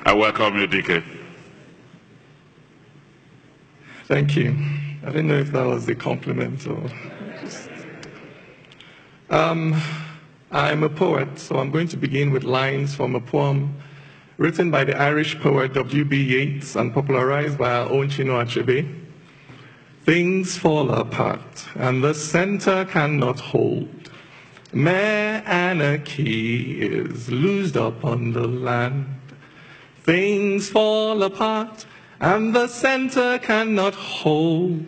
I welcome you, Dike. Thank you. I didn't know if that was a compliment or just... I'm a poet, so I'm going to begin with lines from a poem written by the Irish poet W.B. Yeats and popularized by our own Chinua Achebe. Things fall apart, and the center cannot hold. Mere anarchy is loosed upon the land. Things fall apart, and the center cannot hold.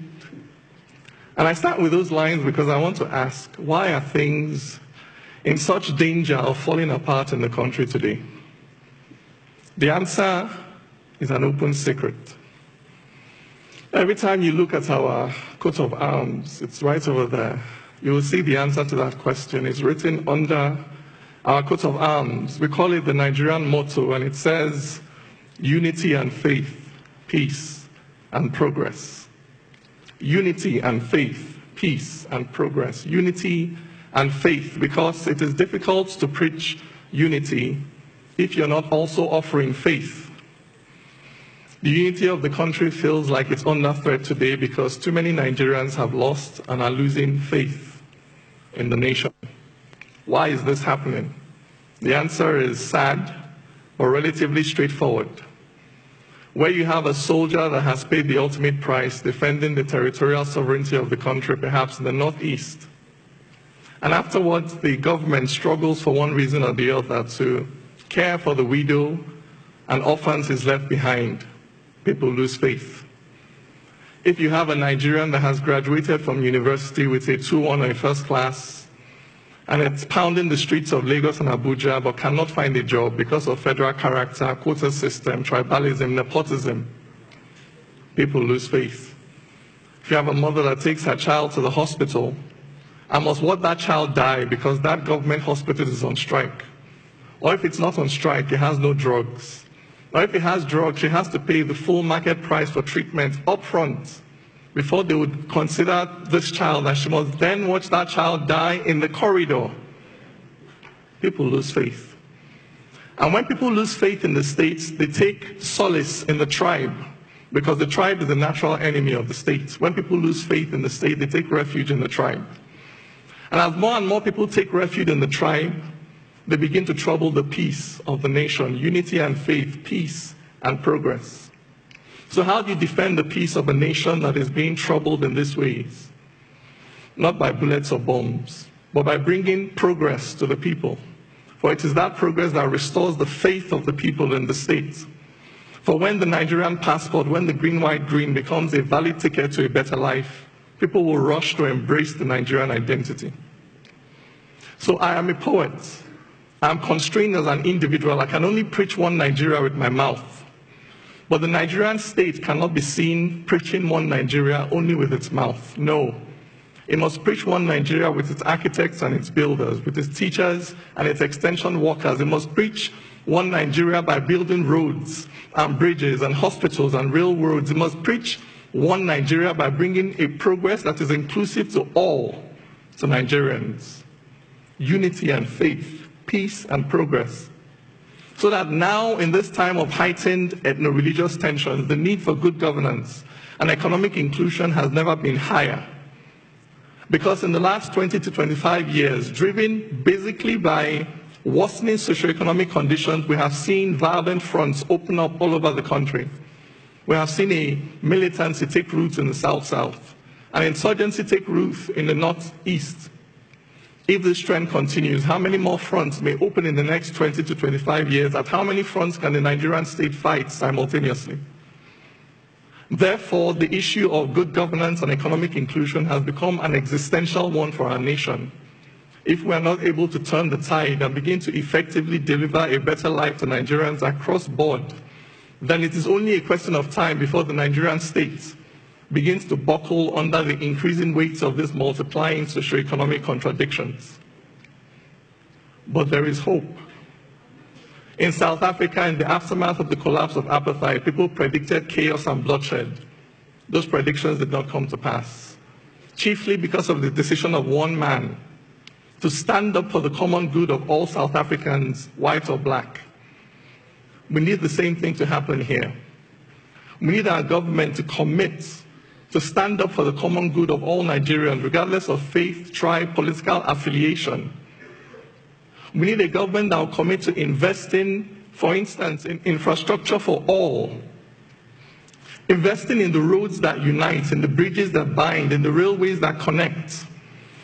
And I start with those lines because I want to ask, why are things in such danger of falling apart in the country today? The answer is an open secret. Every time you look at our coat of arms, it's right over there, you will see the answer to that question. It's written under our coat of arms. We call it the Nigerian motto, and it says, unity and faith, peace and progress. Unity and faith, peace and progress. Unity and faith, because it is difficult to preach unity if you're not also offering faith. The unity of the country feels like it's under threat today because too many Nigerians have lost and are losing faith in the nation. Why is this happening? The answer is sad, but relatively straightforward. Where you have a soldier that has paid the ultimate price defending the territorial sovereignty of the country, perhaps in the northeast, and afterwards the government struggles for one reason or the other to care for the widow and orphans is left behind, people lose faith. If you have a Nigerian that has graduated from university with a 2-1 or a first class, and it's pounding the streets of Lagos and Abuja but cannot find a job because of federal character, quota system, tribalism, nepotism, people lose faith. If you have a mother that takes her child to the hospital and must watch that child die because that government hospital is on strike, or if it's not on strike, it has no drugs, or if it has drugs, she has to pay the full market price for treatment up front before they would consider this child, and she must then watch that child die in the corridor. People lose faith. And when people lose faith in the states, they take solace in the tribe, because the tribe is the natural enemy of the state. When people lose faith in the state, they take refuge in the tribe. And as more and more people take refuge in the tribe, they begin to trouble the peace of the nation, unity and faith, peace and progress. So how do you defend the peace of a nation that is being troubled in these ways? Not by bullets or bombs, but by bringing progress to the people. For it is that progress that restores the faith of the people in the state. For when the Nigerian passport, when the green, white, green becomes a valid ticket to a better life, people will rush to embrace the Nigerian identity. So I am a poet. I'm constrained as an individual. I can only preach one Nigeria with my mouth. But the Nigerian state cannot be seen preaching one Nigeria only with its mouth. No. It must preach one Nigeria with its architects and its builders, with its teachers and its extension workers. It must preach one Nigeria by building roads and bridges and hospitals and railroads. It must preach one Nigeria by bringing a progress that is inclusive to all, to Nigerians. Unity and faith, peace and progress. So that now, in this time of heightened ethno-religious tensions, the need for good governance and economic inclusion has never been higher. Because in the last 20 to 25 years, driven basically by worsening socioeconomic conditions, we have seen violent fronts open up all over the country. We have seen a militancy take root in the South-South, an insurgency take root in the Northeast. If this trend continues, how many more fronts may open in the next 20 to 25 years? At how many fronts can the Nigerian state fight simultaneously? Therefore, the issue of good governance and economic inclusion has become an existential one for our nation. If we are not able to turn the tide and begin to effectively deliver a better life to Nigerians across board, then it is only a question of time before the Nigerian state begins to buckle under the increasing weight of these multiplying socioeconomic contradictions. But there is hope. In South Africa, in the aftermath of the collapse of apartheid, people predicted chaos and bloodshed. Those predictions did not come to pass, chiefly because of the decision of one man to stand up for the common good of all South Africans, white or black. We need the same thing to happen here. We need our government to commit to stand up for the common good of all Nigerians, regardless of faith, tribe, political affiliation. We need a government that will commit to investing, for instance, in infrastructure for all. Investing in the roads that unite, in the bridges that bind, in the railways that connect.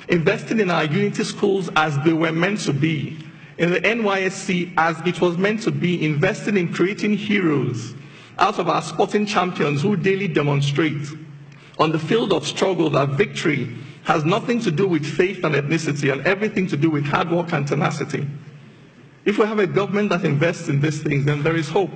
Investing in our unity schools as they were meant to be. In the NYSC as it was meant to be. Investing in creating heroes out of our sporting champions who daily demonstrate on the field of struggle that victory has nothing to do with faith and ethnicity and everything to do with hard work and tenacity. If we have a government that invests in these things, then there is hope.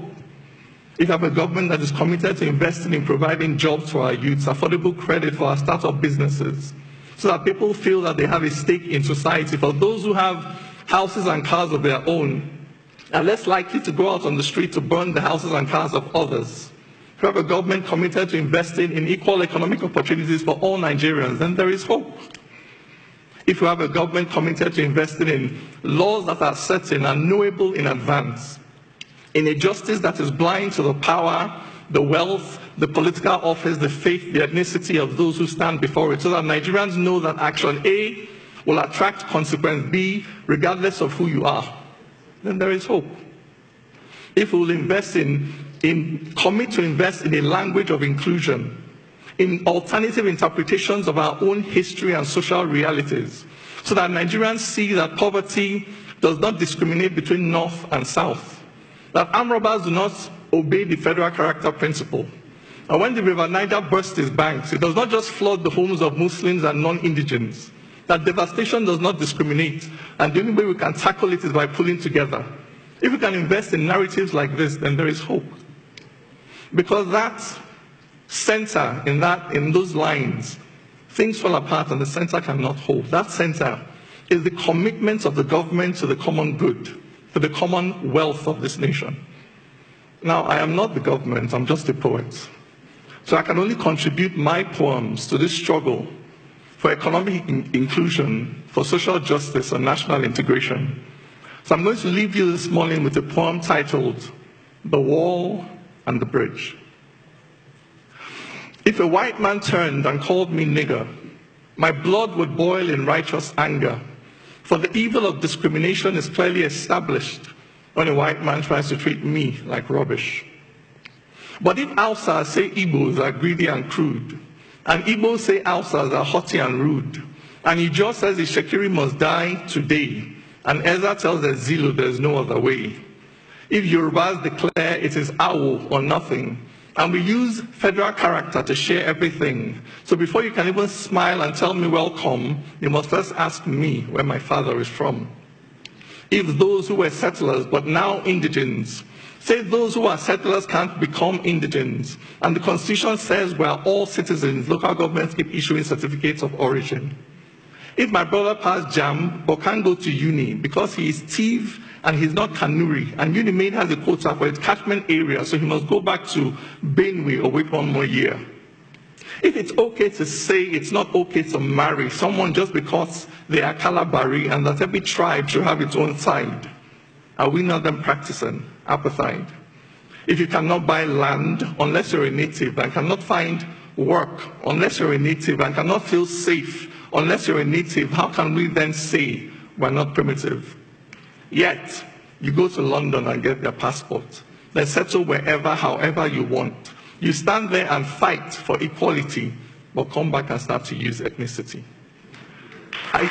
If we have a government that is committed to investing in providing jobs for our youths, affordable credit for our startup businesses, so that people feel that they have a stake in society. For those who have houses and cars of their own, are less likely to go out on the street to burn the houses and cars of others. If we have a government committed to investing in equal economic opportunities for all Nigerians, then there is hope. If we have a government committed to investing in laws that are certain and knowable in advance, in a justice that is blind to the power, the wealth, the political office, the faith, the ethnicity of those who stand before it, so that Nigerians know that action A will attract consequence B, regardless of who you are, then there is hope. If we will commit to invest in a language of inclusion, in alternative interpretations of our own history and social realities, so that Nigerians see that poverty does not discriminate between North and South, that armed robbers do not obey the federal character principle. And when the River Niger bursts its banks, it does not just flood the homes of Muslims and non-indigents, that devastation does not discriminate, and the only way we can tackle it is by pulling together. If we can invest in narratives like this, then there is hope. Because that center, in those lines, things fall apart and the center cannot hold. That center is the commitment of the government to the common good, to the common wealth of this nation. Now, I am not the government, I'm just a poet. So I can only contribute my poems to this struggle for economic inclusion, for social justice and national integration. So I'm going to leave you this morning with a poem titled, The Wall and the Bridge. If a white man turned and called me nigger, my blood would boil in righteous anger, for the evil of discrimination is clearly established when a white man tries to treat me like rubbish. But if Hausas say Igbos are greedy and crude, and Igbos say Hausas are haughty and rude, and Ijaw says the Shekiri must die today, and Ezra tells the Zulu there's no other way. If Yorubas declare it is Awo or nothing, and we use federal character to share everything, so before you can even smile and tell me welcome, you must first ask me where my father is from. If those who were settlers but now indigents say those who are settlers can't become indigents, and the Constitution says we are all citizens, local governments keep issuing certificates of origin. If my brother passed JAM but can't go to uni because he is thief and he's not Kanuri, and UniMaid has a quota for its catchment area, so he must go back to Benue or wait one more year. If it's okay to say it's not okay to marry someone just because they are Kalabari and that every tribe should have its own side, are we not then practicing apartheid? If you cannot buy land unless you're a native and cannot find work unless you're a native and cannot feel safe unless you're a native, how can we then say we're not primitive? Yet, you go to London and get their passport, then settle wherever, however you want. You stand there and fight for equality, but come back and start to use ethnicity. I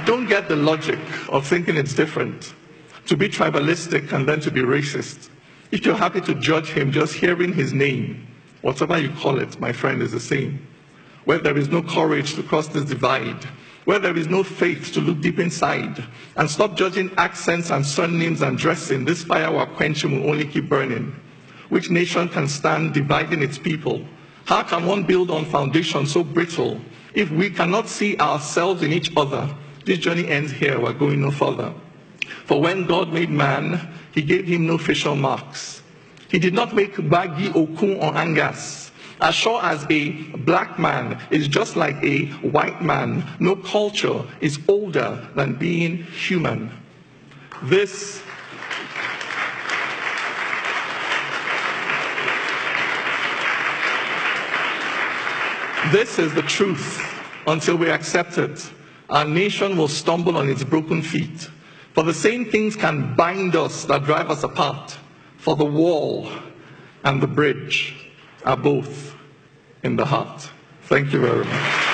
don't get the logic of thinking it's different to be tribalistic and then to be racist. If you're happy to judge him just hearing his name, whatever you call it, my friend, is the same. Where there is no courage to cross this divide, where there is no faith to look deep inside, and stop judging accents and surnames and dressing, this fire we're quenching will only keep burning. Which nation can stand dividing its people? How can one build on foundation so brittle? If we cannot see ourselves in each other, this journey ends here, we're going no further. For when God made man, he gave him no facial marks. He did not make Bagi, Okun, or Angas. As sure as a black man is just like a white man, no culture is older than being human. This is the truth. Until we accept it, our nation will stumble on its broken feet. For the same things can bind us that drive us apart. For the wall and the bridge are both in the heart. Thank you very much.